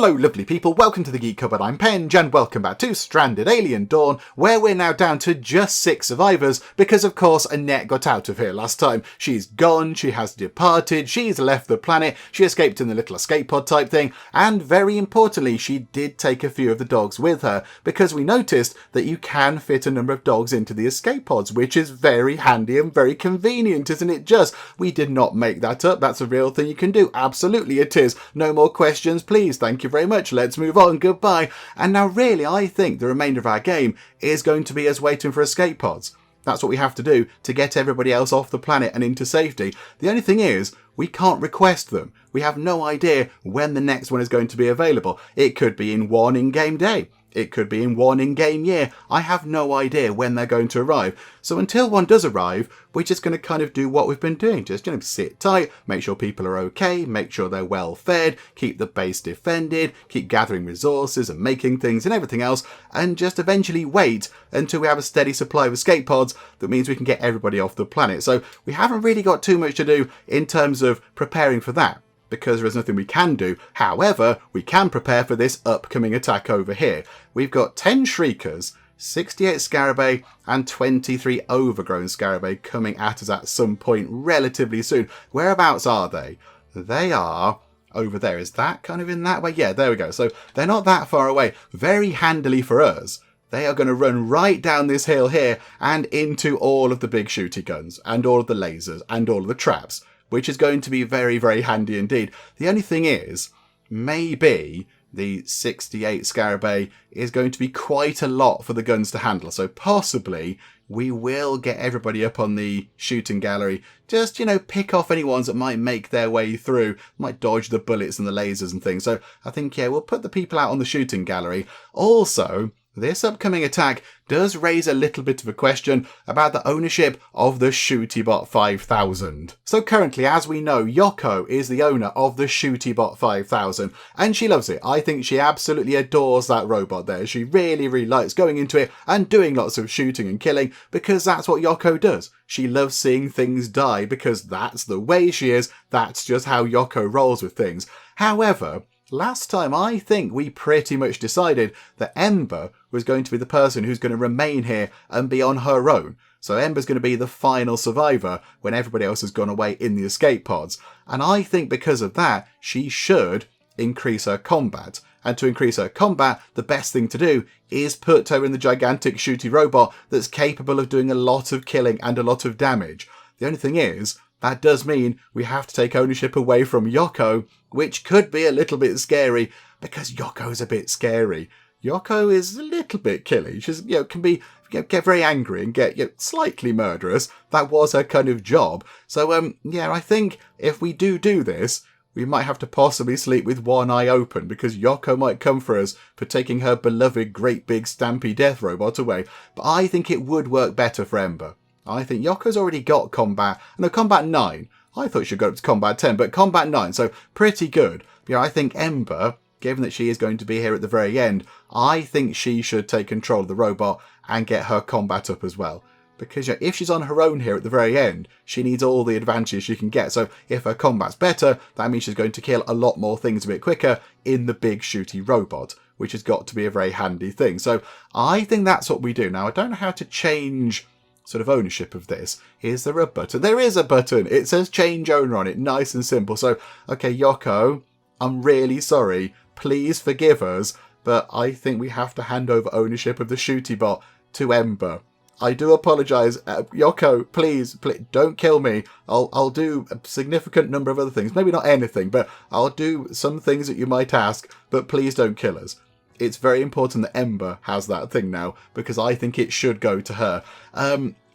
Hello lovely people, welcome to the Geek Cupboard, I'm Penge, and welcome back to Stranded Alien Dawn, where we're now down to just 6 survivors, because of course Annette got out of here last time. She's gone, she has departed, she's left the planet, she escaped in the little escape pod type thing, and very importantly, she did take a few of the dogs with her, because we noticed that you can fit a number of dogs into the escape pods, which is very handy and very convenient, isn't it just? We did not make that up, that's a real thing you can do, absolutely it is. No more questions please, thank you very much, let's move on, goodbye. And now really I think the remainder of our game is going to be us waiting for escape pods. That's what we have to do to get everybody else off the planet and into safety. The only thing is, we can't request them. We have no idea when the next one is going to be available. It could be in one in-game day. It could be in one in-game year. I have no idea when they're going to arrive. So until one does arrive, we're just going to kind of do what we've been doing. Just, sit tight, make sure people are okay, make sure they're well fed, keep the base defended, keep gathering resources and making things and everything else, and just eventually wait until we have a steady supply of escape pods that means we can get everybody off the planet. So we haven't really got too much to do in terms of preparing for that, because there is nothing we can do. However, we can prepare for this upcoming attack over here. We've got 10 Shriekers, 68 Scarabaei and 23 overgrown Scarabaei coming at us at some point relatively soon. Whereabouts are they? They are over there. Is that kind of in that way? Yeah, there we go. So they're not that far away. Very handily for us, they are going to run right down this hill here and into all of the big shooty guns and all of the lasers and all of the traps, which is going to be very, very handy indeed. The only thing is, maybe the 68 Scarabaei is going to be quite a lot for the guns to handle. So possibly we will get everybody up on the shooting gallery. Just, pick off any ones that might make their way through, might dodge the bullets and the lasers and things. So I think, we'll put the people out on the shooting gallery. Also, this upcoming attack does raise a little bit of a question about the ownership of the ShootyBot 5000. So currently, as we know, Yokko is the owner of the ShootyBot 5000, and she loves it. I think she absolutely adores that robot there. She really, really likes going into it and doing lots of shooting and killing, because that's what Yokko does. She loves seeing things die, because that's the way she is. That's just how Yokko rolls with things. However, last time, I think we pretty much decided that Ember was going to be the person who's going to remain here and be on her own. So Ember's going to be the final survivor when everybody else has gone away in the escape pods. And I think because of that, she should increase her combat. And to increase her combat, the best thing to do is put her in the gigantic shooty robot that's capable of doing a lot of killing and a lot of damage. The only thing is, that does mean we have to take ownership away from Yokko, which could be a little bit scary, because Yokko's a bit scary. Yokko is a little bit killy. She's, can be, get very angry and get slightly murderous. That was her kind of job. So, I think if we do this, we might have to possibly sleep with one eye open, because Yokko might come for us for taking her beloved great big stampy death robot away. But I think it would work better for Ember. I think Yokko's already got combat, combat 9. I thought she'd go up to combat 10, but combat 9, so pretty good. But I think Ember, given that she is going to be here at the very end, I think she should take control of the robot and get her combat up as well. Because if she's on her own here at the very end, she needs all the advantages she can get. So if her combat's better, that means she's going to kill a lot more things a bit quicker in the big shooty robot, which has got to be a very handy thing. So I think that's what we do. Now, I don't know how to change sort of ownership of this. Is there a button? There is a button. It says change owner on it. Nice and simple. So, okay, Yokko, I'm really sorry. Please forgive us, but I think we have to hand over ownership of the ShootyBot to Ember. I do apologise. Yokko, please, don't kill me. I'll do a significant number of other things. Maybe not anything, but I'll do some things that you might ask, but please don't kill us. It's very important that Ember has that thing now, because I think it should go to her.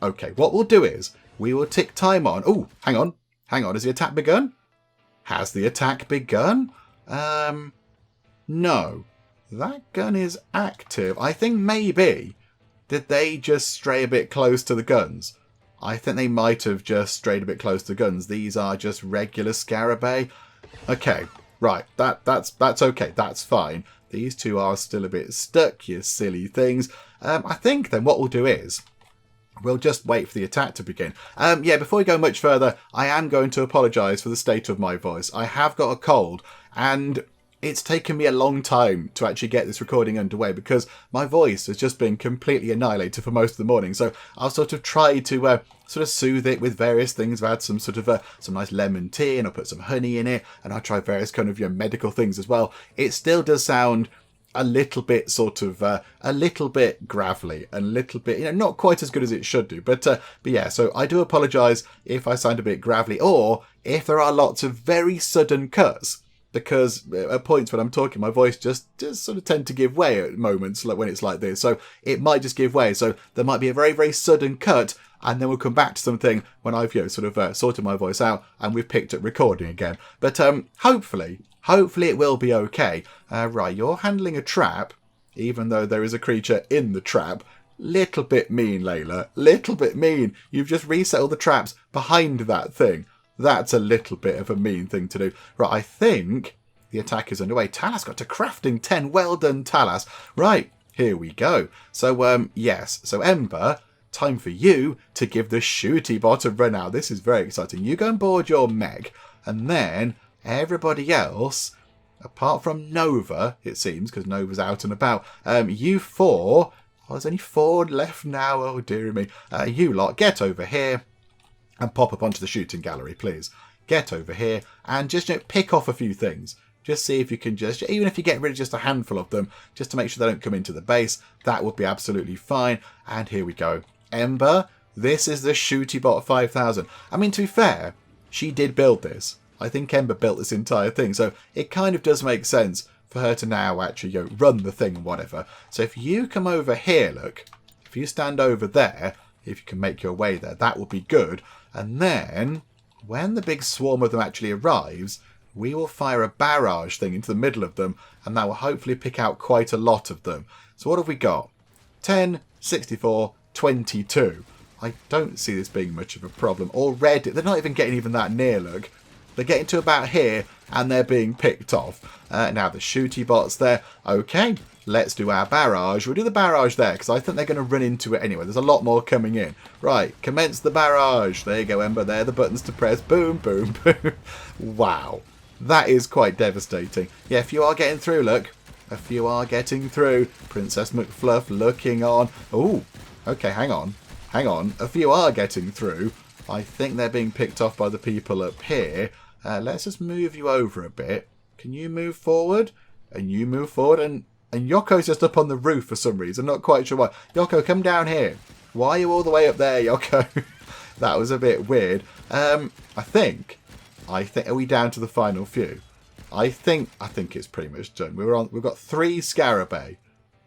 Okay, what we'll do is, we will tick time on. Oh, hang on. Has the attack begun? Has the attack begun? No. That gun is active. I think maybe, did they just stray a bit close to the guns? I think they might have just strayed a bit close to the guns. These are just regular Scarabaei. Okay, right, that's okay, that's fine. These two are still a bit stuck, you silly things. I think then what we'll do is, we'll just wait for the attack to begin. Before we go much further, I am going to apologise for the state of my voice. I have got a cold, and It's taken me a long time to actually get this recording underway because my voice has just been completely annihilated for most of the morning. So I've sort of tried to sort of soothe it with various things. I've had some sort of some nice lemon tea, and I'll put some honey in it, and I tried various kind of medical things as well. It still does sound a little bit sort of a little bit gravelly and a little bit not quite as good as it should do, but yeah, so I do apologize if I sound a bit gravelly or if there are lots of very sudden cuts, because at points when I'm talking my voice just sort of tend to give way at moments like when it's like this, so it might just give way, so there might be a very, very sudden cut, and then we'll come back to something when I've sort of sorted my voice out and we've picked up recording again. But hopefully it will be okay. Right, you're handling a trap, even though there is a creature in the trap. Little bit mean, Layla. Little bit mean. You've just reset all the traps behind that thing. That's a little bit of a mean thing to do. Right, I think the attack is underway. Talas got to crafting 10. Well done, Talas. Right, here we go. So, yes. So, Ember, time for you to give the ShootyBot a run out. This is very exciting. You go and board your mech, and then everybody else, apart from Nova, it seems, because Nova's out and about, you four, there's only 4 left now, oh dearie me, you lot, get over here and pop up onto the shooting gallery, please. Get over here and just pick off a few things. Just see if you can just, even if you get rid of just a handful of them, just to make sure they don't come into the base, that would be absolutely fine. And here we go. Ember, this is the ShootyBot 5000. I mean, to be fair, she did build this. I think Ember built this entire thing, so it kind of does make sense for her to now actually run the thing and whatever. So if you come over here, look, if you stand over there, if you can make your way there, that will be good. And then, when the big swarm of them actually arrives, we will fire a barrage thing into the middle of them, and that will hopefully pick out quite a lot of them. So what have we got? 10, 64, 22. I don't see this being much of a problem. Already, they're not even getting that near, look. They're getting to about here, and they're being picked off. Now, the ShootyBot's there. Okay, let's do our barrage. We'll do the barrage there, because I think they're going to run into it anyway. There's a lot more coming in. Right, commence the barrage. There you go, Ember. There are the buttons to press. Boom, boom, boom. Wow. That is quite devastating. Yeah, if you are getting through, look. If you are getting through. Princess McFluff looking on. Oh, okay, hang on. Hang on. If you are getting through, I think they're being picked off by the people up here. Let's just move you over a bit. Can you move forward? And you move forward. And Yokko's just up on the roof for some reason. Not quite sure why. Yokko, come down here. Why are you all the way up there, Yokko? That was a bit weird. I think, are we down to the final few? I think it's pretty much done. We've got 3 Scarabei.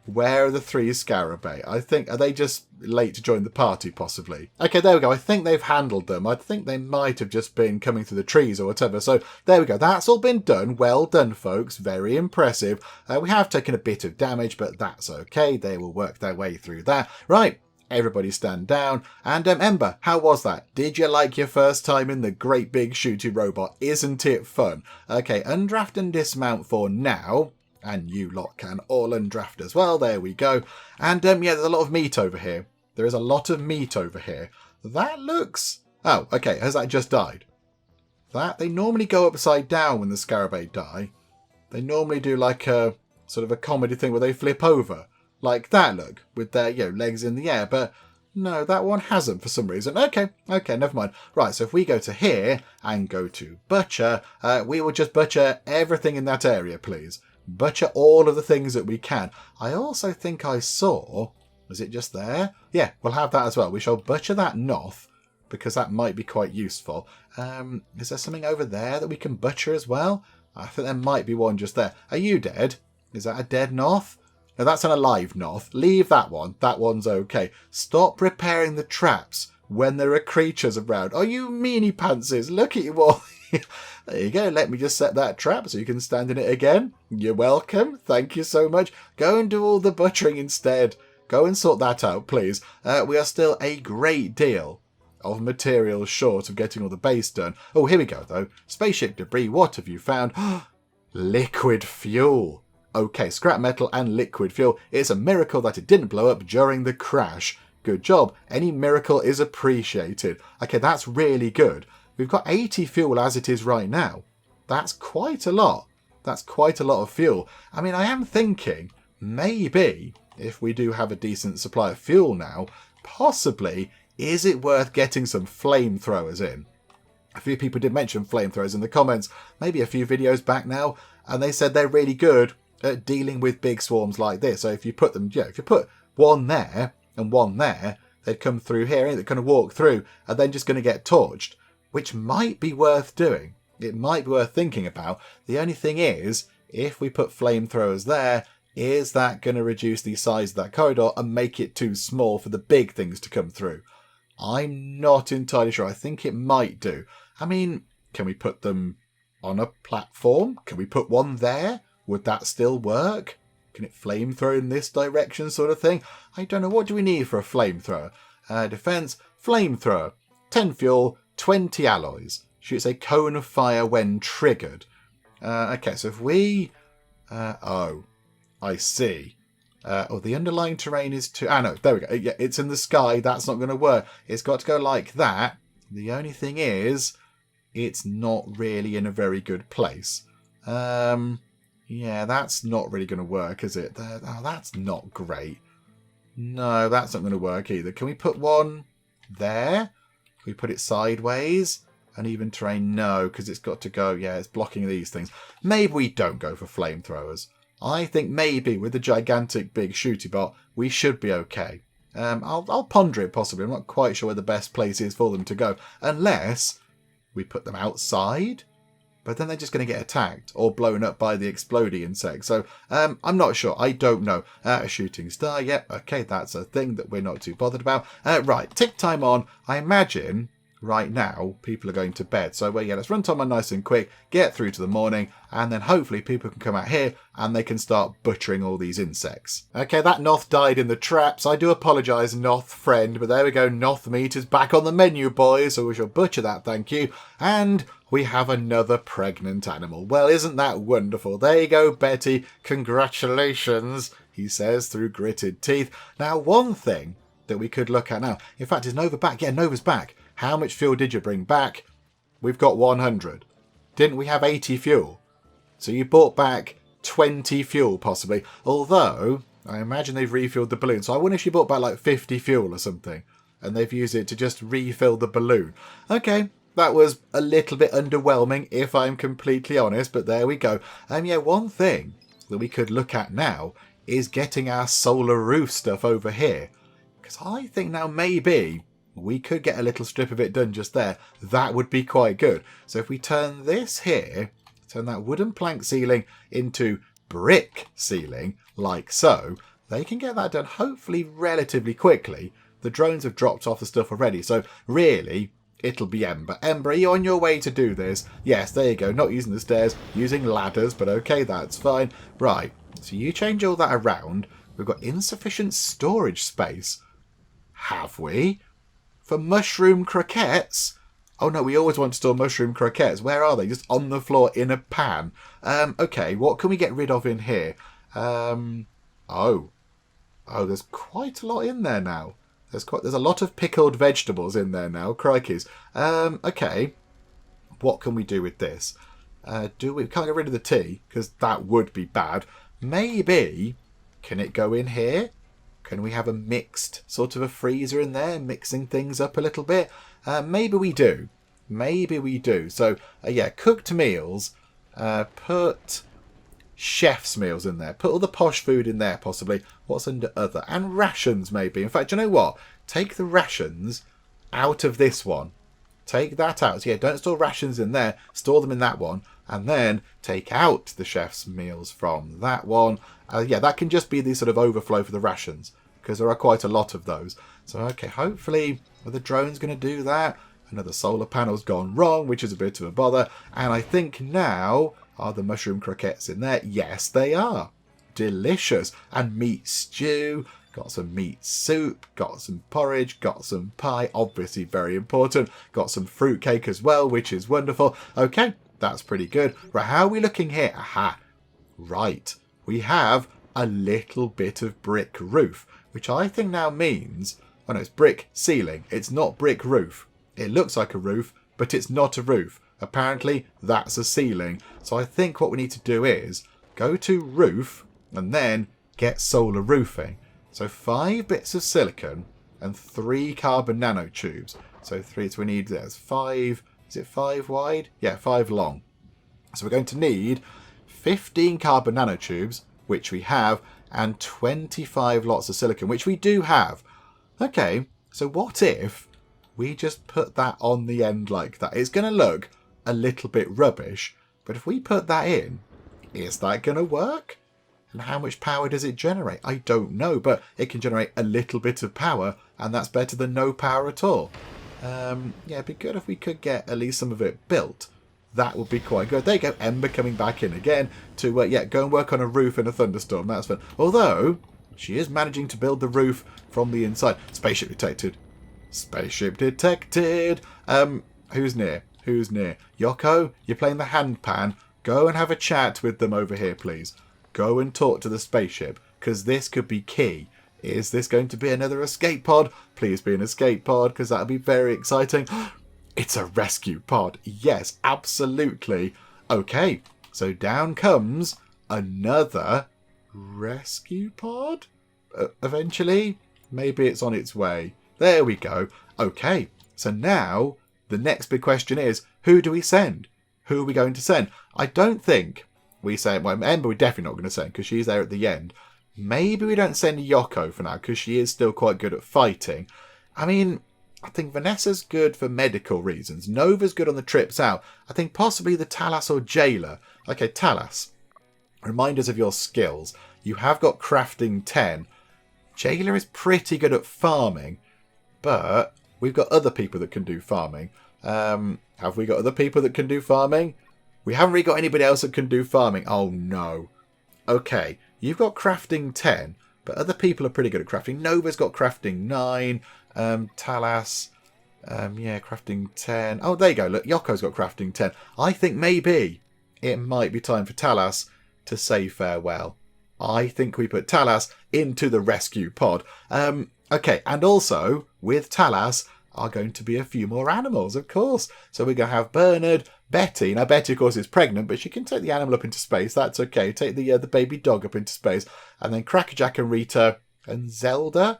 Where are the 3 Scarabei? I think, are they just late to join the party, possibly? Okay, there we go. I think they've handled them. I think they might have just been coming through the trees or whatever. So, there we go. That's all been done. Well done, folks. Very impressive. We have taken a bit of damage, but that's okay. They will work their way through that. Right. Everybody stand down. And Ember, how was that? Did you like your first time in the great big shooty robot? Isn't it fun? Okay, undraft and dismount for now. And you lot can all undraft as well. There we go. And yeah, there's a lot of meat over here. There is a lot of meat over here. That looks... Oh, okay. Has that just died? They normally go upside down when the Scarabei die. They normally do like a sort of a comedy thing where they flip over. Like that, look. With their, legs in the air. But no, that one hasn't for some reason. Okay, never mind. Right, so if we go to here and go to butcher, we will just butcher everything in that area, please. Butcher all of the things that we can. I also think I saw... Was it just there? Yeah, we'll have that as well. We shall butcher that Noth, because that might be quite useful. Is there something over there that we can butcher as well? I think there might be one just there. Are you dead? Is that a dead Noth? No, that's an alive Noth. Leave that one. That one's okay. Stop preparing the traps when there are creatures around. Oh, you meanie pantses. Look at you all. There you go. Let me just set that trap so you can stand in it again. You're welcome. Thank you so much. Go and do all the butchering instead. Go and sort that out, please. We are still a great deal of materials short of getting all the base done. Oh, here we go, though. Spaceship debris. What have you found? Liquid fuel. Okay, scrap metal and liquid fuel. It's a miracle that it didn't blow up during the crash. Good job. Any miracle is appreciated. Okay, that's really good. We've got 80 fuel as it is right now. That's quite a lot. That's quite a lot of fuel. I mean, I am thinking maybe if we do have a decent supply of fuel now, possibly is it worth getting some flamethrowers in? A few people did mention flamethrowers in the comments, maybe a few videos back now, and they said they're really good at dealing with big swarms like this. So if you put them, if you put one there and one there, they'd come through here, and they're going to walk through, and then just going to get torched, which might be worth doing. It might be worth thinking about. The only thing is, if we put flamethrowers there, is that going to reduce the size of that corridor and make it too small for the big things to come through? I'm not entirely sure. I think it might do. I mean, can we put them on a platform? Can we put one there? Would that still work? Can it flamethrow in this direction sort of thing? I don't know. What do we need for a flamethrower? Defense, flamethrower, 10 fuel, 20 alloys. Shoots a cone of fire when triggered. Okay, so if we... oh, I see. The underlying terrain is too... no, there we go. Yeah, it's in the sky. That's not going to work. It's got to go like that. The only thing is, it's not really in a very good place. Yeah, that's not really going to work, is it? Oh, that's not great. No, that's not going to work either. Can we put one there? Can we put it sideways? Uneven terrain? No, because it's got to go... Yeah, it's blocking these things. Maybe we don't go for flamethrowers. I think maybe with the gigantic big ShootyBot, we should be okay. I'll ponder it possibly. I'm not quite sure where the best place is for them to go. Unless we put them outside. But then they're just going to get attacked or blown up by the exploding insect. So I'm not sure. I don't know. A shooting star. Yep. Okay, that's a thing that we're not too bothered about. Right. Tick time on. I imagine... right now, people are going to bed. So, well, yeah, let's run time on nice and quick, get through to the morning, and then hopefully people can come out here and they can start butchering all these insects. Okay, that Noth died in the traps. I do apologise, Noth friend, but there we go. Noth meat is back on the menu, boys, so we shall butcher that, thank you. And we have another pregnant animal. Well, isn't that wonderful? There you go, Betty. Congratulations, he says through gritted teeth. Now, one thing that we could look at now. In fact, is Nova back? Yeah, Nova's back. How much fuel did you bring back? We've got 100. Didn't we have 80 fuel? So you brought back 20 fuel, possibly. Although, I imagine they've refueled the balloon. So I wonder if you brought back like 50 fuel or something. And they've used it to just refill the balloon. Okay, that was a little bit underwhelming, if I'm completely honest. But there we go. Yeah, one thing that we could look at now is getting our solar roof stuff over here. Because I think now maybe... we could get a little strip of it done just there. That would be quite good. So if we turn this here, turn that wooden plank ceiling into brick ceiling, like so, they can get that done hopefully relatively quickly. The drones have dropped off the stuff already, so really, it'll be Ember. Ember, are you on your way to do this? Yes, there you go. Not using the stairs, using ladders, but okay, that's fine. Right, so you change all that around. We've got insufficient storage space. Have we? For mushroom croquettes? Oh no, we always want to store mushroom croquettes. Where are they? Just on the floor in a pan. Okay, what can we get rid of in here? Oh, there's quite a lot in there now. There's a lot of pickled vegetables in there now. Crikeys. Okay, what can we do with this? We can't get rid of the tea because that would be bad. Maybe, can it go in here? Can we have a mixed sort of a freezer in there, mixing things up a little bit? Maybe we do. Maybe we do. So, yeah, cooked meals. Put chef's meals in there. Put all the posh food in there, possibly. What's under other? And rations, maybe. In fact, you know what? Take the rations out of this one. Take that out. So, yeah, don't store rations in there. Store them in that one. And then take out the chef's meals from that one. Yeah, that can just be the sort of overflow for the rations, because there are quite a lot of those. So, okay, hopefully the drone's going to do that. Another solar panel's gone wrong, which is a bit of a bother. And I think now, are the mushroom croquettes in there? Yes, they are. Delicious. And meat stew. Got some meat soup. Got some porridge. Got some pie. Obviously very important. Got some fruitcake as well, which is wonderful. Okay, that's pretty good. Right, how are we looking here? Aha. Right. We have a little bit of brick roof, which I think now means, oh no, it's brick ceiling. It's not brick roof. It looks like a roof, but it's not a roof. Apparently, that's a ceiling. So I think what we need to do is go to roof and then get solar roofing. So 5 bits of silicon and 3 carbon nanotubes. So we need, that's 5, is it 5 wide? Yeah, 5 long. So we're going to need 15 carbon nanotubes, which we have, and 25 lots of silicon, which we do have. Okay, so what if we just put that on the end like that? It's going to look a little bit rubbish, but if we put that in, is that going to work? And how much power does it generate? I don't know, but it can generate a little bit of power, and that's better than no power at all. Yeah, it'd be good if we could get at least some of it built. That would be quite good. There you go, Ember coming back in again to go and work on a roof in a thunderstorm. That's fun. Although, she is managing to build the roof from the inside. Spaceship detected. Spaceship detected. Who's near? Who's near? Yokko, you're playing the handpan. Go and have a chat with them over here, please. Go and talk to the spaceship, because this could be key. Is this going to be another escape pod? Please be an escape pod, because that would be very exciting. It's a rescue pod. Yes, absolutely. Okay, so down comes another rescue pod? Eventually? Maybe it's on its way. There we go. Okay, so now the next big question is, who do we send? Who are we going to send? I don't think we send... Well, Ember we're definitely not going to send, because she's there at the end. Maybe we don't send Yokko for now, because she is still quite good at fighting. I mean... I think Vanessa's good for medical reasons. Nova's good on the trips out. I think possibly the Talas or Jailer. Okay, Talas. Remind us of your skills. You have got crafting 10. Jailer is pretty good at farming. But we've got other people that can do farming. Have we got other people that can do farming? We haven't really got anybody else that can do farming. Oh no. Okay, you've got crafting 10. But other people are pretty good at crafting. Nova's got crafting 9. Talas, crafting 10. Oh, there you go. Look, Yokko's got crafting 10. I think maybe it might be time for Talas to say farewell. I think we put Talas into the rescue pod. Okay, and also, with Talas are going to be a few more animals, of course. So we're going to have Bernard, Betty. Now, Betty, of course, is pregnant, but she can take the animal up into space. That's okay. Take the baby dog up into space. And then Crackerjack and Rita and Zelda.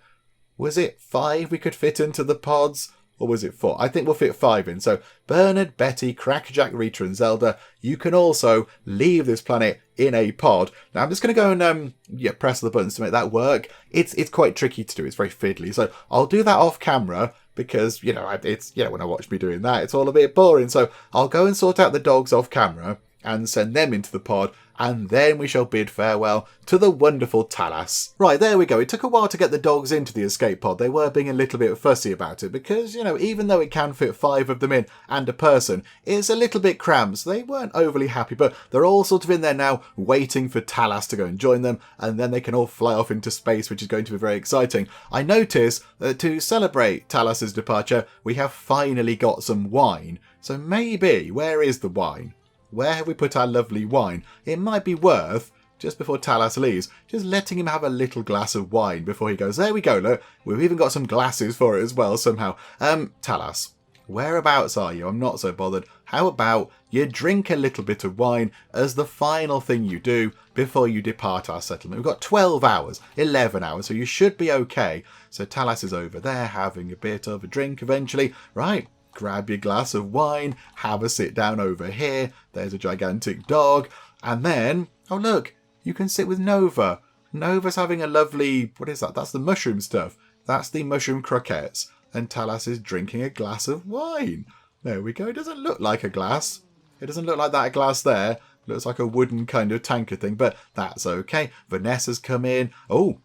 Was it 5 we could fit into the pods? Or was it 4? I think we'll fit 5 in. So Bernard, Betty, Crackerjack, Rita and Zelda. You can also leave this planet in a pod. Now I'm just going to go and press the buttons to make that work. It's quite tricky to do. It's very fiddly. So I'll do that off camera because, when I watch me doing that, it's all a bit boring. So I'll go and sort out the dogs off camera and send them into the pod, and then we shall bid farewell to the wonderful Talas. Right, there we go. It took a while to get the dogs into the escape pod. They were being a little bit fussy about it because, even though it can fit 5 of them in and a person, it's a little bit cramped, so they weren't overly happy, but they're all sort of in there now waiting for Talas to go and join them, and then they can all fly off into space, which is going to be very exciting. I notice that to celebrate Talas's departure, we have finally got some wine. So maybe, where is the wine? Where have we put our lovely wine? It might be worth, just before Talas leaves, just letting him have a little glass of wine before he goes. There we go, look. We've even got some glasses for it as well, somehow. Talas, whereabouts are you? I'm not so bothered. How about you drink a little bit of wine as the final thing you do before you depart our settlement? We've got 12 hours, 11 hours, so you should be okay. So Talas is over there having a bit of a drink eventually. Right. Grab your glass of wine, have a sit down over here. There's a gigantic dog. And then, oh look, you can sit with Nova. Nova's having a lovely, what is that? That's the mushroom stuff. That's the mushroom croquettes. And Talas is drinking a glass of wine. There we go. It doesn't look like a glass. It doesn't look like that glass there. It looks like a wooden kind of tanker thing, but that's okay. Vanessa's come in. Oh,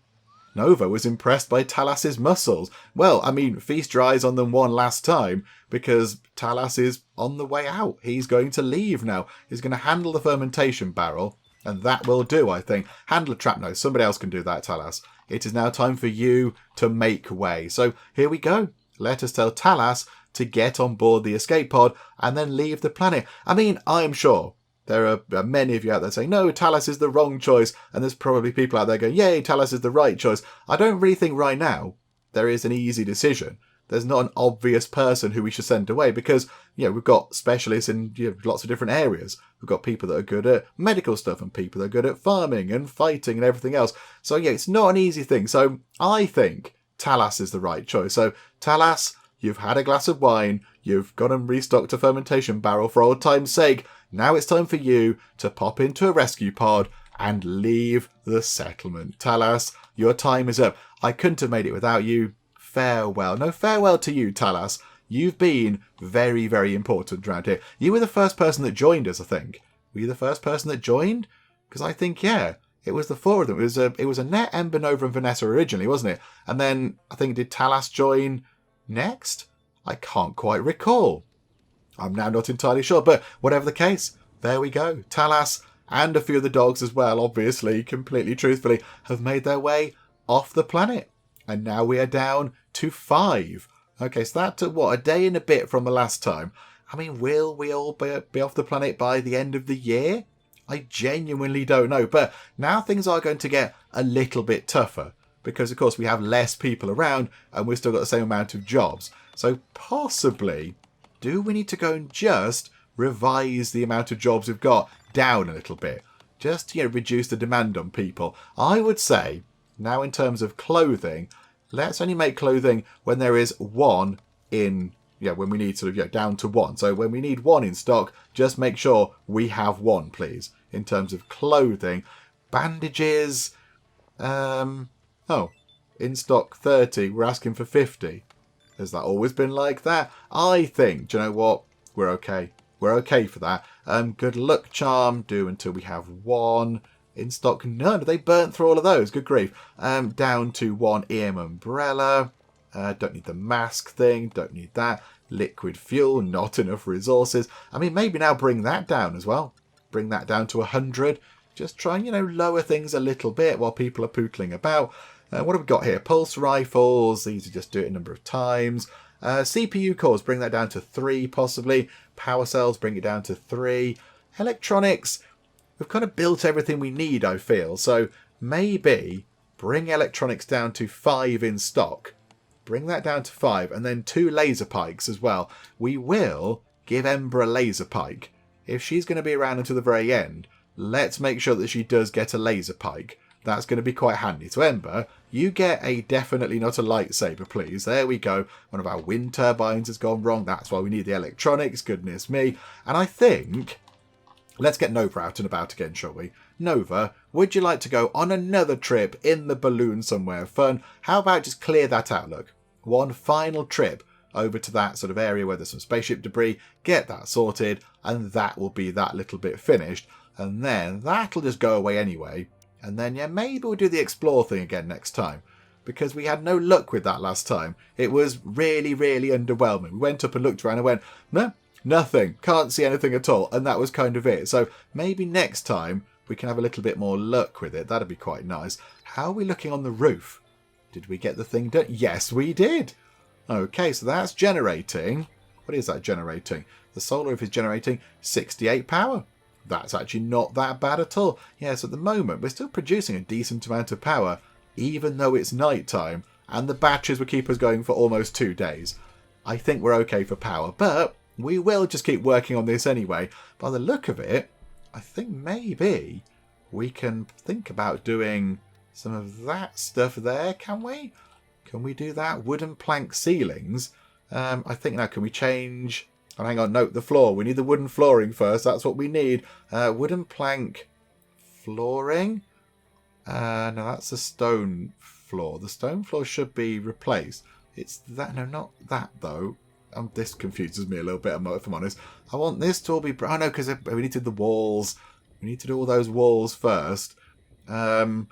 Nova was impressed by Talas's muscles. Well, I mean, feast your eyes on them one last time, because Talas is on the way out. He's going to leave now. He's going to handle the fermentation barrel, and that will do, I think. Handle a trap. No, somebody else can do that, Talas. It is now time for you to make way. So here we go. Let us tell Talas to get on board the escape pod and then leave the planet. I mean, I'm sure there are many of you out there saying, no, Talas is the wrong choice. And there's probably people out there going, yay, Talas is the right choice. I don't really think right now there is an easy decision. there's not an obvious person who we should send away because, we've got specialists in lots of different areas. We've got people that are good at medical stuff and people that are good at farming and fighting and everything else. So, it's not an easy thing. So I think Talas is the right choice. So Talas, you've had a glass of wine. You've gone and restocked a fermentation barrel for old time's sake. Now it's time for you to pop into a rescue pod and leave the settlement. Talas, your time is up. I couldn't have made it without you. Farewell. No, farewell to you, Talas. You've been very, very important around here. You were the first person that joined us, I think. Were you the first person that joined? Because I think, it was the four of them. It was Annette, Ember, Nova and Vanessa originally, wasn't it? And then, I think, did Talas join next? I can't quite recall. I'm now not entirely sure, but whatever the case, there we go. Talas and a few of the dogs as well, obviously, completely truthfully, have made their way off the planet. And now we are down to 5. Okay, so that took, a day and a bit from the last time. I mean, will we all be off the planet by the end of the year? I genuinely don't know. But now things are going to get a little bit tougher. Because, of course, we have less people around and we've still got the same amount of jobs. So possibly, do we need to go and just revise the amount of jobs we've got down a little bit? Just to reduce the demand on people. I would say, now in terms of clothing, let's only make clothing when there is one in, when we need sort of, down to 1. So when we need 1 in stock, just make sure we have 1, please, in terms of clothing. Bandages, in stock 30, we're asking for 50. Has that always been like that? I think, do you know what? We're okay. We're okay for that. Good luck charm, do until we have 1. In stock, none. They burnt through all of those. Good grief. Down to 1 EM umbrella. Don't need the mask thing. Don't need that. Liquid fuel. Not enough resources. I mean, maybe now bring that down as well. Bring that down to 100. Just try and, lower things a little bit while people are pootling about. What have we got here? Pulse rifles. These are just do it a number of times. CPU cores. Bring that down to 3 possibly. Power cells. Bring it down to 3. Electronics. We've kind of built everything we need, I feel. So maybe bring electronics down to 5 in stock. Bring that down to 5. And then 2 laser pikes as well. We will give Ember a laser pike. If she's going to be around until the very end, let's make sure that she does get a laser pike. That's going to be quite handy. So Ember, you get a definitely not a lightsaber, please. There we go. One of our wind turbines has gone wrong. That's why we need the electronics. Goodness me. And I think... let's get Nova out and about again, shall we? Nova, would you like to go on another trip in the balloon somewhere fun? How about just clear that out, look. One final trip over to that sort of area where there's some spaceship debris. Get that sorted, and that will be that little bit finished. And then that'll just go away anyway. And then, maybe we'll do the explore thing again next time. Because we had no luck with that last time. It was really, really underwhelming. We went up and looked around and went, no. Nothing. Can't see anything at all. And that was kind of it. So maybe next time we can have a little bit more luck with it. That'd be quite nice. How are we looking on the roof? Did we get the thing done? Yes, we did. Okay, so that's generating. What is that generating? The solar roof is generating 68 power. That's actually not that bad at all. Yes, at the moment, we're still producing a decent amount of power, even though it's night time, and the batteries will keep us going for almost 2 days. I think we're okay for power, but we will just keep working on this anyway. By the look of it, I think maybe we can think about doing some of that stuff there, can we? Can we do that? Wooden plank ceilings. I think now, can we change... oh, hang on, no, the floor. We need the wooden flooring first. That's what we need. Wooden plank flooring. No, that's the stone floor. The stone floor should be replaced. It's that. No, not that, though. This confuses me a little bit, if I'm honest. I want this to all be... oh, no, because we need to do the walls. We need to do all those walls first. No,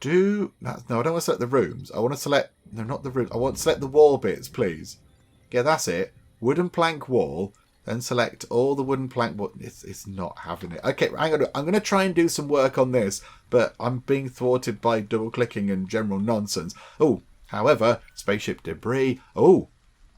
I don't want to select the rooms. I want to select... no, not the rooms. I want to select the wall bits, please. Yeah, that's it. Wooden plank wall. Then select all the wooden plank... well, it's not having it. Okay, hang on. I'm going to try and do some work on this, but I'm being thwarted by double-clicking and general nonsense. Oh, however, spaceship debris. Oh,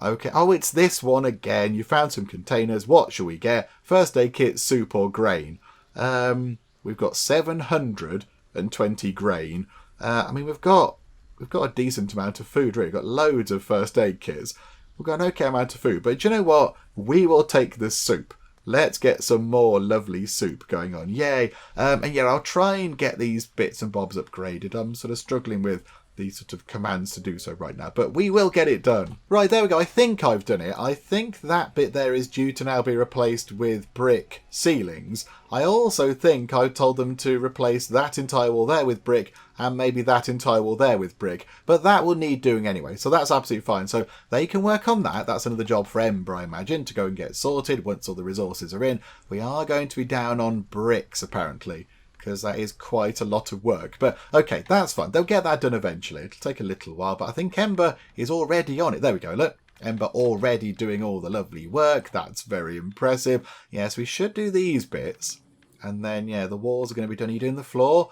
okay. Oh, it's this one again. You found some containers. What shall we get? First aid kit, soup or grain. We've got 720 grain. I mean, we've got we've got a decent amount of food, really. We've got loads of first aid kits. We've got an okay amount of food. But do you know what? We will take the soup. Let's get some more lovely soup going on. Yay. And yeah, I'll try and get these bits and bobs upgraded. I'm sort of struggling with these sort of commands to do so right now, but we will get it done. Right, there we go. I think I've done it. I think that bit there is due to now be replaced with brick ceilings. I also think I told them to replace that entire wall there with brick and maybe that entire wall there with brick, but that will need doing anyway, so that's absolutely fine. So they can work on that. That's another job for Ember, I imagine, to go and get sorted once all the resources are in. We are going to be down on bricks, apparently, because that is quite a lot of work. But okay, that's fine. They'll get that done eventually. It'll take a little while, but I think Ember is already on it. There we go, look. Ember already doing all the lovely work. That's very impressive. Yes, we should do these bits. And then, yeah, the walls are going to be done. Are you doing the floor?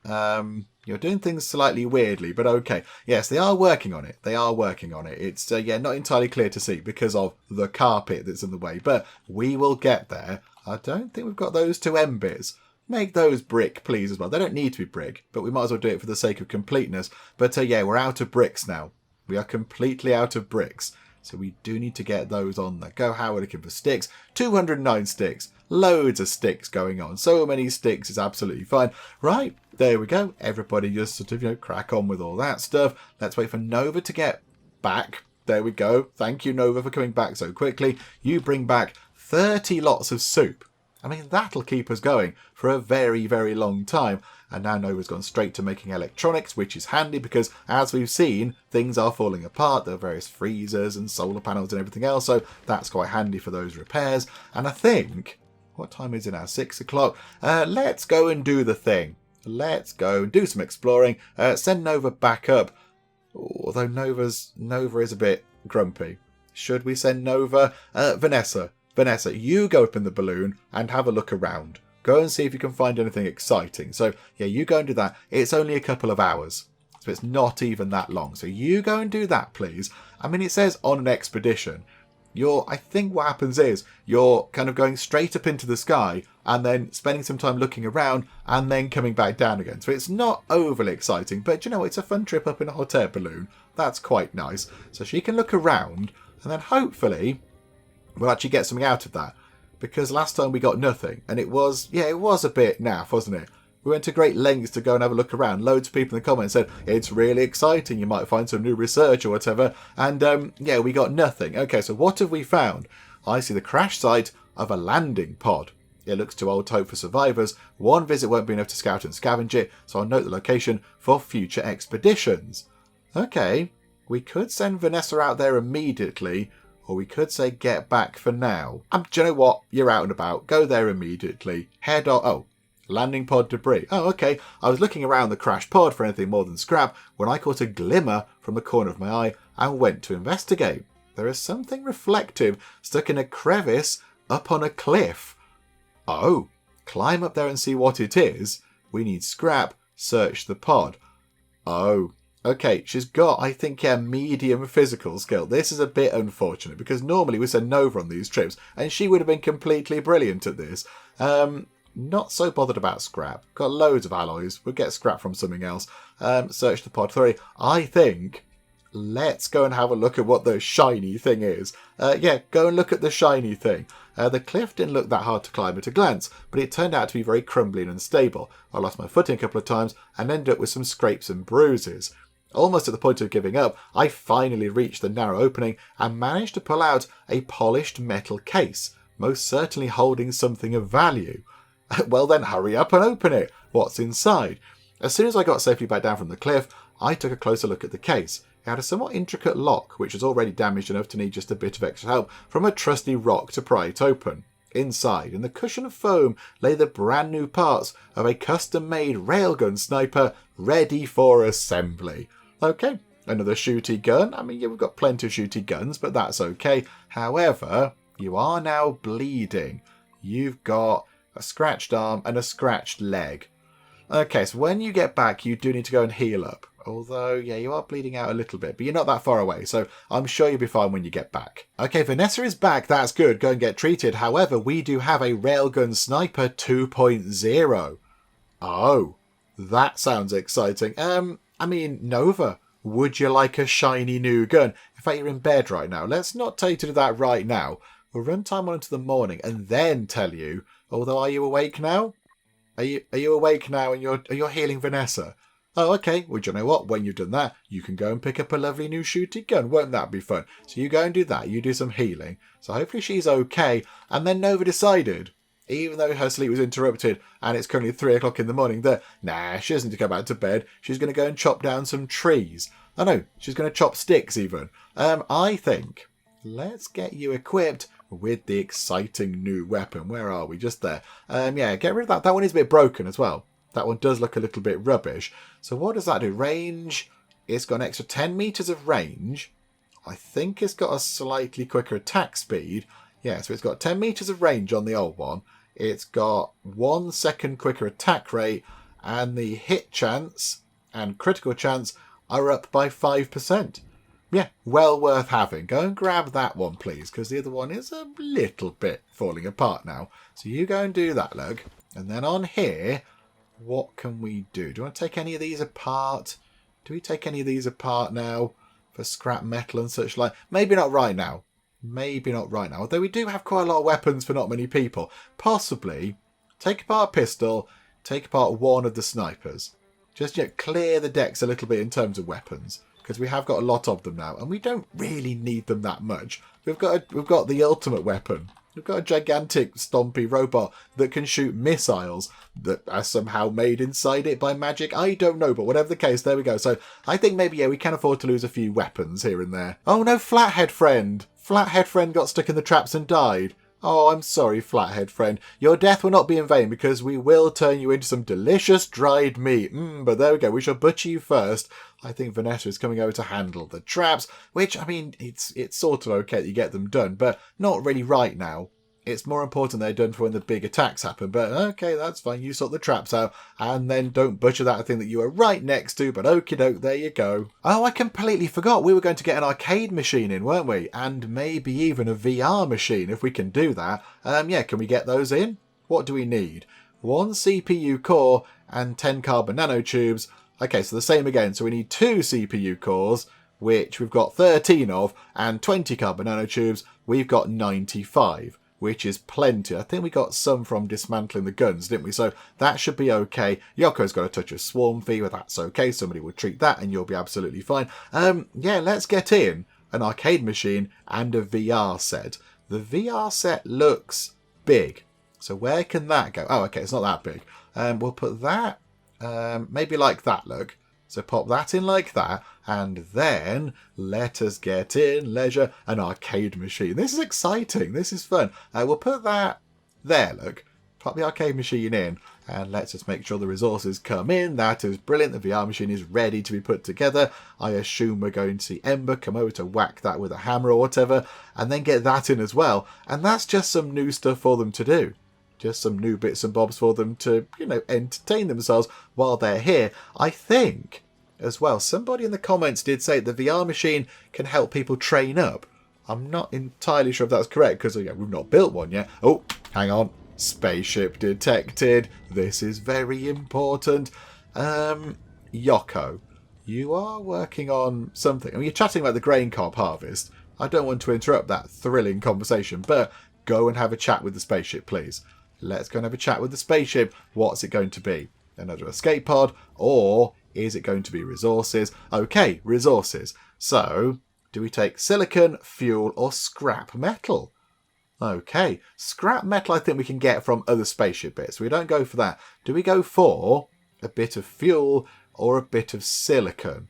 You're doing things slightly weirdly, but okay. Yes, they are working on it. They are working on it. It's, yeah, not entirely clear to see because of the carpet that's in the way, but we will get there. I don't think we've got those two Embers. Make those brick, please, as well. They don't need to be brick, but we might as well do it for the sake of completeness. But yeah, we're out of bricks now. We are completely out of bricks. So we do need to get those on there. Go how we're looking for sticks. 209 sticks. Loads of sticks going on. So many sticks is absolutely fine. Right, there we go. Everybody just sort of, you know, crack on with all that stuff. Let's wait for Nova to get back. There we go. Thank you, Nova, for coming back so quickly. You bring back 30 lots of soup. I mean, that'll keep us going for a very, very long time. And now Nova's gone straight to making electronics, which is handy because, as we've seen, things are falling apart. There are various freezers and solar panels and everything else, so that's quite handy for those repairs. And I think, what time is it now? 6 o'clock. Let's go and do the thing. Let's go and do some exploring. Send Nova back up. Although Nova is a bit grumpy. Should we send Nova? Vanessa, you go up in the balloon and have a look around. Go and see if you can find anything exciting. So, yeah, you go and do that. It's only a couple of hours, so it's not even that long. So you go and do that, please. I mean, it says on an expedition. I think what happens is you're kind of going straight up into the sky and then spending some time looking around and then coming back down again. So it's not overly exciting, but you know, it's a fun trip up in a hot air balloon. That's quite nice. So she can look around and then hopefully we'll actually get something out of that. Because last time we got nothing. And it was a bit naff, wasn't it? We went to great lengths to go and have a look around. Loads of people in the comments said, it's really exciting. You might find some new research or whatever. And yeah, we got nothing. Okay, so what have we found? I see the crash site of a landing pod. It looks too old to hope for survivors. One visit won't be enough to scout and scavenge it. So I'll note the location for future expeditions. Okay, we could send Vanessa out there immediately. Or we could say get back for now. Do you know what? You're out and about. Go there immediately. Head on. Oh, landing pod debris. Oh, okay. I was looking around the crashed pod for anything more than scrap when I caught a glimmer from the corner of my eye and went to investigate. There is something reflective stuck in a crevice up on a cliff. Oh, climb up there and see what it is. We need scrap. Search the pod. Oh. Okay, she's got, I think, medium physical skill. This is a bit unfortunate because normally we send Nova on these trips and she would have been completely brilliant at this. Not so bothered about scrap. Got loads of alloys. We'll get scrap from something else. Search the pod 3. I think let's go and have a look at what the shiny thing is. Yeah, go and look at the shiny thing. The cliff didn't look that hard to climb at a glance, but it turned out to be very crumbly and unstable. I lost my footing a couple of times and ended up with some scrapes and bruises. Almost at the point of giving up, I finally reached the narrow opening and managed to pull out a polished metal case, most certainly holding something of value. Well then, hurry up and open it. What's inside? As soon as I got safely back down from the cliff, I took a closer look at the case. It had a somewhat intricate lock, which was already damaged enough to need just a bit of extra help from a trusty rock to pry it open. Inside, in the cushion of foam, lay the brand new parts of a custom-made railgun sniper ready for assembly. Okay, another shooty gun. I mean, yeah, we've got plenty of shooty guns, but that's okay. However, you are now bleeding. You've got a scratched arm and a scratched leg. Okay, so when you get back, you do need to go and heal up. Although, yeah, you are bleeding out a little bit, but you're not that far away, so I'm sure you'll be fine when you get back. Okay, Vanessa is back. That's good. Go and get treated. However, we do have a Railgun Sniper 2.0. Oh, that sounds exciting. I mean, Nova, would you like a shiny new gun? In fact, you're in bed right now. Let's not tell you to do that right now. We'll run time on into the morning and then tell you. Although, are you awake now? Are you awake now and you're healing Vanessa? Oh, okay. Well, do you know what? When you've done that, you can go and pick up a lovely new shooty gun. Won't that be fun? So you go and do that. You do some healing. So hopefully she's okay. And then Nova decided, even though her sleep was interrupted and it's currently 3 o'clock in the morning, that, nah, she doesn't need to go back to bed. She's going to go and chop down some trees. Oh, no, she's going to chop sticks even. I think, let's get you equipped with the exciting new weapon. Where are we? Just there. Yeah, get rid of that. That one is a bit broken as well. That one does look a little bit rubbish. So what does that do? Range. It's got an extra 10 meters of range. I think it's got a slightly quicker attack speed. Yeah, so it's got 10 meters of range on the old one. It's got 1 second quicker attack rate. And the hit chance and critical chance are up by 5%. Yeah, well worth having. Go and grab that one, please, because the other one is a little bit falling apart now. So you go and do that, look. And then on here, what can we do? Do you want to take any of these apart? Do we take any of these apart now for scrap metal and such like? Maybe not right now. Maybe not right now. Although we do have quite a lot of weapons for not many people. Possibly take apart a pistol, take apart one of the snipers. Just clear the decks a little bit in terms of weapons. Because we have got a lot of them now, and we don't really need them that much. We've got the ultimate weapon. We've got a gigantic stompy robot that can shoot missiles that are somehow made inside it by magic. I don't know, but whatever the case, there we go. So I think maybe, yeah, we can afford to lose a few weapons here and there. Oh no, Flathead Friend! Flathead Friend got stuck in the traps and died. Oh, I'm sorry, Flathead Friend. Your death will not be in vain because we will turn you into some delicious dried meat. But there we go. We shall butcher you first. I think Vanessa is coming over to handle the traps, which, I mean, it's sort of okay that you get them done, but not really right now. It's more important they're done for when the big attacks happen. But okay, that's fine. You sort the traps out and then don't butcher that thing that you were right next to. But okie doke, there you go. Oh, I completely forgot. We were going to get an arcade machine in, weren't we? And maybe even a VR machine if we can do that. Yeah, can we get those in? What do we need? 1 CPU core and 10 carbon nanotubes. Okay, so the same again. So we need 2 CPU cores, which we've got 13 of, and 20 carbon nanotubes. We've got 95. Which is plenty. I think we got some from dismantling the guns, didn't we? So that should be okay. Yokko's got a touch of swarm fever. That's okay. Somebody will treat that and you'll be absolutely fine. Yeah, let's get in an arcade machine and a VR set. The VR set looks big. So where can that go? Oh, okay, it's not that big. We'll put that maybe like that, look. So pop that in like that, and then let us get in leisure an arcade machine. This is exciting. This is fun. We'll put that there, look. Pop the arcade machine in, and let's just make sure the resources come in. That is brilliant. The VR machine is ready to be put together. I assume we're going to see Ember come over to whack that with a hammer or whatever, and then get that in as well. And that's just some new stuff for them to do. Just some new bits and bobs for them to, entertain themselves while they're here. I think, as well, somebody in the comments did say the VR machine can help people train up. I'm not entirely sure if that's correct, because we've not built one yet. Oh, hang on. Spaceship detected. This is very important. Yokko, you are working on something. I mean, you're chatting about the grain cob harvest. I don't want to interrupt that thrilling conversation, but go and have a chat with the spaceship, please. Let's go and have a chat with the spaceship. What's it going to be? Another escape pod? Or is it going to be resources? Okay, resources. So, do we take silicon, fuel, or scrap metal? Okay, scrap metal I think we can get from other spaceship bits. We don't go for that. Do we go for a bit of fuel or a bit of silicon?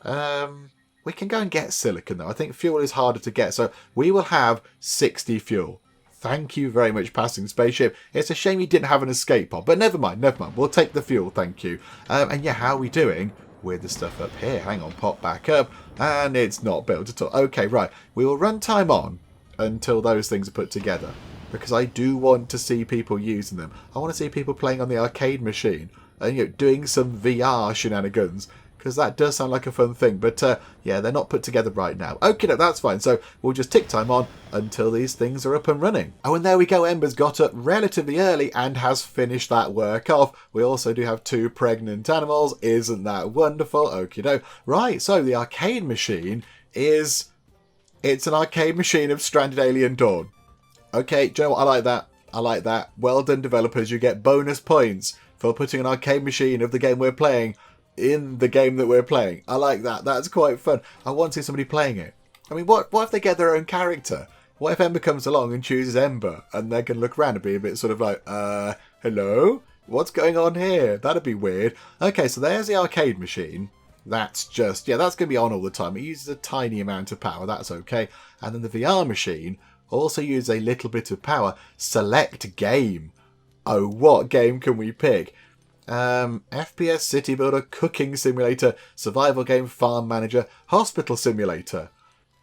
We can go and get silicon though. I think fuel is harder to get. So we will have 60 fuel. Thank you very much, passing spaceship. It's a shame you didn't have an escape pod, but never mind. We'll take the fuel, thank you. And yeah, how are we doing with the stuff up here? Hang on, pop back up. And it's not built at all. Okay, right. We will run time on until those things are put together, because I do want to see people using them. I want to see people playing on the arcade machine and doing some VR shenanigans, because that does sound like a fun thing. But yeah, they're not put together right now. Okay, no, that's fine. So we'll just tick time on until these things are up and running. Oh, and there we go. Ember's got up relatively early and has finished that work off. We also do have 2 pregnant animals. Isn't that wonderful? Okie doke. Right, so the arcade machine is... It's an arcade machine of Stranded Alien Dawn. Okay, do you know what? I like that. I like that. Well done, developers. You get bonus points for putting an arcade machine of the game we're playing in the game that we're playing. I like that. That's quite fun. I want to see somebody playing it. I mean, what if they get their own character? What if Ember comes along and chooses Ember and they can look around and be a bit sort of like, hello? What's going on here? That'd be weird. Okay, so there's the arcade machine. That's just, yeah, that's going to be on all the time. It uses a tiny amount of power. That's okay. And then the VR machine also uses a little bit of power. Select game. Oh, what game can we pick? FPS City Builder, Cooking Simulator, Survival Game, Farm Manager, Hospital Simulator.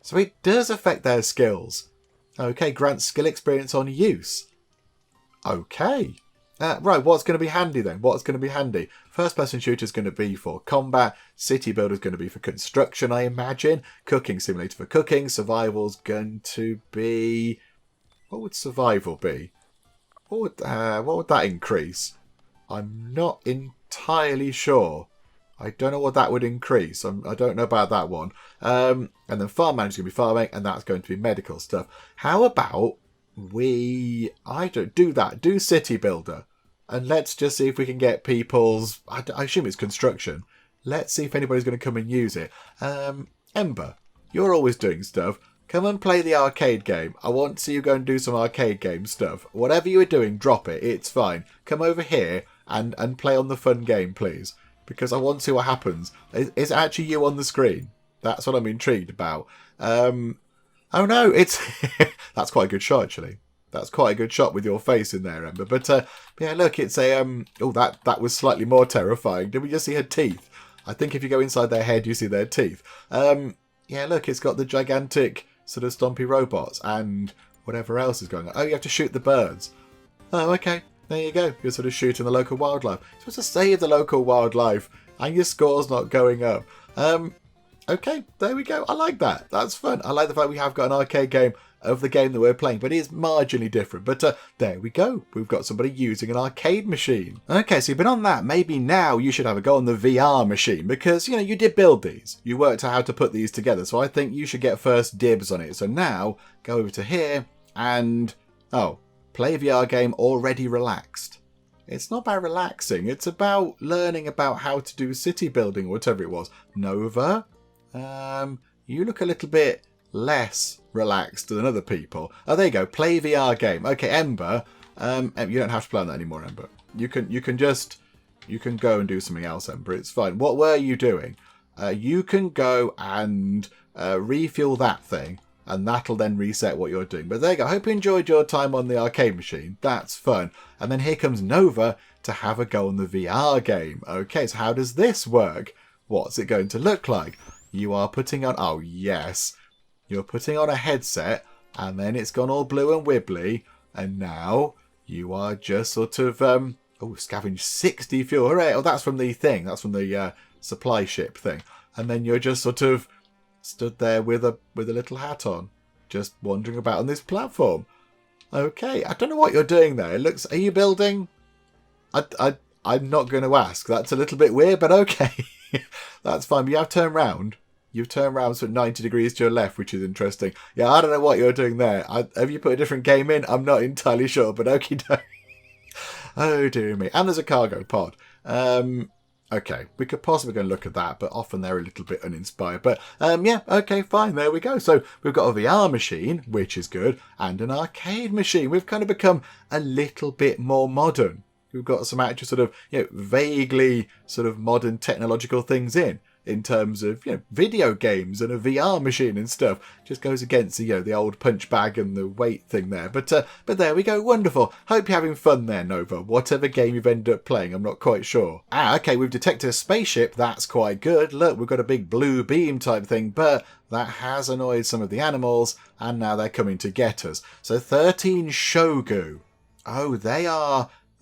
So it does affect their skills. Okay, grants skill experience on use. Okay. Right, what's going to be handy then? What's going to be handy? First person shooter is going to be for combat. City Builder is going to be for construction, I imagine. Cooking Simulator for cooking. Survival's going to be... What would survival be? What would that increase? I'm not entirely sure. I don't know what that would increase. I don't know about that one. And then Farm Manager is going to be farming, and that's going to be medical stuff. How about I don't do that. Do City Builder. And let's just see if we can get people's... I assume it's construction. Let's see if anybody's going to come and use it. Ember, you're always doing stuff. Come and play the arcade game. I want to see you go and do some arcade game stuff. Whatever you were doing, drop it. It's fine. Come over here and play on the fun game, please. Because I want to see what happens. Is it actually you on the screen? That's what I'm intrigued about. Oh no, it's... That's quite a good shot, actually. That's quite a good shot with your face in there, Ember. But yeah, look, it's a... Oh, that was slightly more terrifying. Did we just see her teeth? I think if you go inside their head, you see their teeth. Yeah, look, it's got the gigantic sort of stompy robots and whatever else is going on. Oh, you have to shoot the birds. Oh, okay. There you go. You're sort of shooting the local wildlife. You're supposed to save the local wildlife and your score's not going up. Okay, there we go. I like that. That's fun. I like the fact we have got an arcade game of the game that we're playing, but it is marginally different. But there we go. We've got somebody using an arcade machine. Okay, so you've been on that. Maybe now you should have a go on the VR machine because, you know, you did build these. You worked out how to put these together. So I think you should get first dibs on it. So now go over to here and, oh, play VR game already relaxed. It's not about relaxing. It's about learning about how to do city building or whatever it was. Nova, you look a little bit less relaxed than other people. Oh, there you go. Play VR game. Okay, Ember. You don't have to play on that anymore, Ember. You can go and do something else, Ember. It's fine. What were you doing? You can go and refuel that thing, and that'll then reset what you're doing. But there you go. I hope you enjoyed your time on the arcade machine. That's fun. And then here comes Nova to have a go on the VR game. Okay, so how does this work? What's it going to look like? You are putting on... Oh, yes. You're putting on a headset, and then it's gone all blue and wibbly, and now you are just sort of... scavenge 60 fuel. Hooray! Oh, that's from the thing. That's from the supply ship thing. And then you're just sort of stood there with a little hat on, just wandering about on this platform. Okay, I don't know what you're doing there. It looks... Are you building? I'm not going to ask. That's a little bit weird, but okay. That's fine. But you have turned round. You've turned around sort of 90 degrees to your left, which is interesting. Yeah, I don't know what you're doing there. Have you put a different game in? I'm not entirely sure, but okie doke. Oh, dear me. And there's a cargo pod. Okay, we could possibly go and look at that, but often they're a little bit uninspired. But yeah, okay, fine. There we go. So we've got a VR machine, which is good, and an arcade machine. We've kind of become a little bit more modern. We've got some actual sort of, vaguely sort of modern technological things in terms of, video games and a VR machine and stuff. Just goes against, the old punch bag and the weight thing there. But there we go. Wonderful. Hope you're having fun there, Nova. Whatever game you've ended up playing, I'm not quite sure. Okay, we've detected a spaceship. That's quite good. Look, we've got a big blue beam type thing, but that has annoyed some of the animals, and now they're coming to get us. So 13 Shogu. Oh,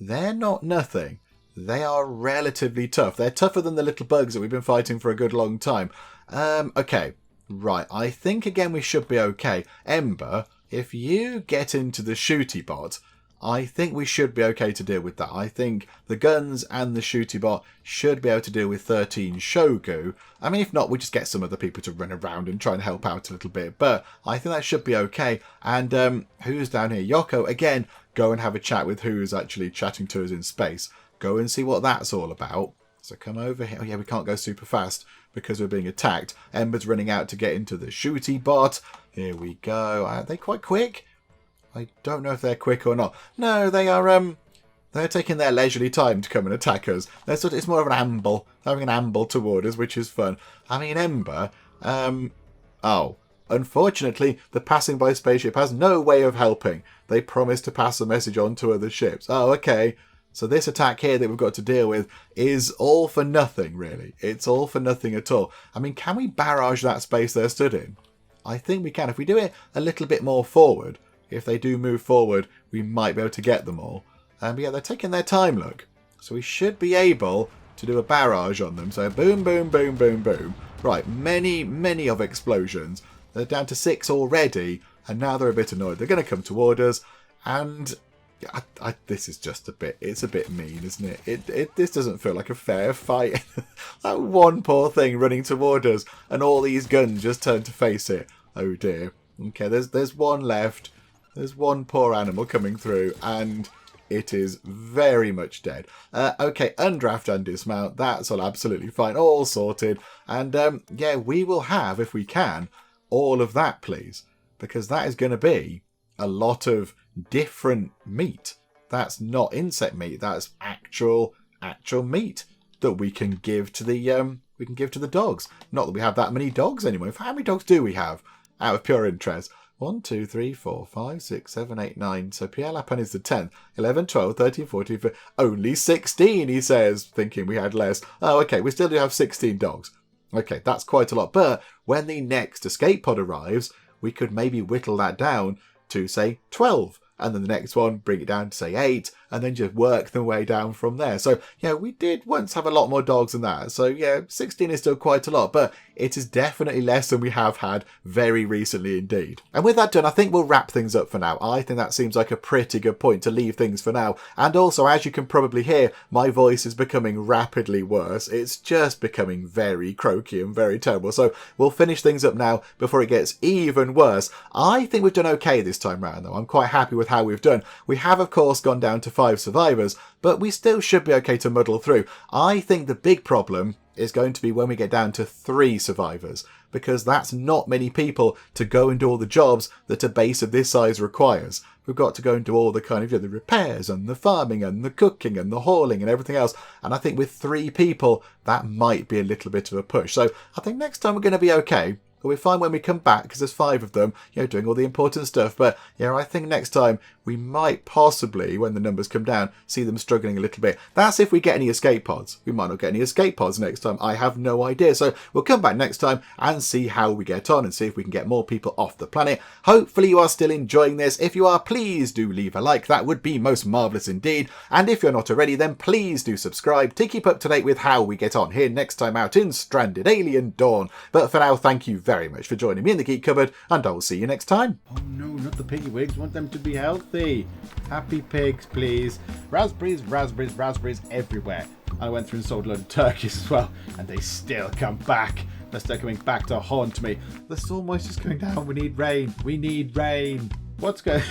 they're not nothing. they are relatively tough. They're tougher than the little bugs that we've been fighting for a good long time. Okay, right. I think, again, we should be okay. Ember, if you get into the ShootyBot, I think we should be okay to deal with that. I think the guns and the ShootyBot should be able to deal with 13 Shogu. I mean, if not, we just get some other people to run around and try and help out a little bit. But I think that should be okay. And who's down here? Yokko, again, go and have a chat with who's actually chatting to us in space. Go and see what that's all about. So come over here. Oh, yeah, we can't go super fast because we're being attacked. Ember's running out to get into the ShootyBot. Here we go. Are they quite quick? I don't know if they're quick or not. No, they are, they're taking their leisurely time to come and attack us. It's more of an amble, having an amble toward us, which is fun. I mean, Ember, oh, unfortunately, the passing by spaceship has no way of helping. They promised to pass the message on to other ships. Oh, okay. So this attack here that we've got to deal with is all for nothing, really. It's all for nothing at all. I mean, can we barrage that space they're stood in? I think we can. If we do it a little bit more forward, if they do move forward, we might be able to get them all. But yeah, they're taking their time, look. So we should be able to do a barrage on them. So boom, boom, boom, boom, boom. Right, many of explosions. They're down to 6 already, and now they're a bit annoyed. They're going to come toward us, and this is just it's a bit mean, isn't it? This doesn't feel like a fair fight. That one poor thing running toward us, and all these guns just turn to face it. Oh dear. Okay, there's one left. There's one poor animal coming through, and it is very much dead. Okay, undraft and dismount. That's all absolutely fine. All sorted. And yeah, we will have, if we can, all of that, please. Because that is going to be a lot of different meat. That's not insect meat. That's actual meat that we can give to the dogs. Not that we have that many dogs anymore. How many dogs do we have? Out of pure interest. 1, 2, 3, 4, 5, 6, 7, 8, 9. So Pierre Lapin is the 10th. 11, 12, 13, 14, 15. Only 16, he says, thinking we had less. Oh, okay, we still do have 16 dogs. Okay, that's quite a lot. But when the next escape pod arrives, we could maybe whittle that down to, say, 12. And then the next one, bring it down to, say, 8. And then just work the way down from there. So, yeah, we did once have a lot more dogs than that. So, yeah, 16 is still quite a lot. But it is definitely less than we have had very recently indeed. And with that done, I think we'll wrap things up for now. I think that seems like a pretty good point to leave things for now. And also, as you can probably hear, my voice is becoming rapidly worse. It's just becoming very croaky and very terrible. So we'll finish things up now before it gets even worse. I think we've done okay this time round, though. I'm quite happy with how we've done. We have, of course, gone down to 5 survivors, but we still should be okay to muddle through. I think the big problem is going to be when we get down to 3 survivors, because that's not many people to go and do all the jobs that a base of this size requires. We've got to go and do all the kind of, the repairs and the farming and the cooking and the hauling and everything else. And I think with 3 people, that might be a little bit of a push. So I think next time we're going to be okay. But we're fine when we come back because there's 5 of them, doing all the important stuff. But yeah, I think next time we might possibly, when the numbers come down, see them struggling a little bit. That's if we get any escape pods. We might not get any escape pods next time. I have no idea. So we'll come back next time and see how we get on and see if we can get more people off the planet. Hopefully you are still enjoying this. If you are, please do leave a like. That would be most marvellous indeed. And if you're not already, then please do subscribe to keep up to date with how we get on here next time out in Stranded Alien Dawn. But for now, thank you very much for joining me in the Geek Cupboard, and I will see you next time. Oh no, not the piggy wigs. Want them to be healthy. Happy pigs, please. Raspberries, raspberries, raspberries everywhere. I went through and sold a load of turkeys as well, and they still come back. They're still coming back to haunt me. The storm moisture's going down. We need rain. We need rain. What's going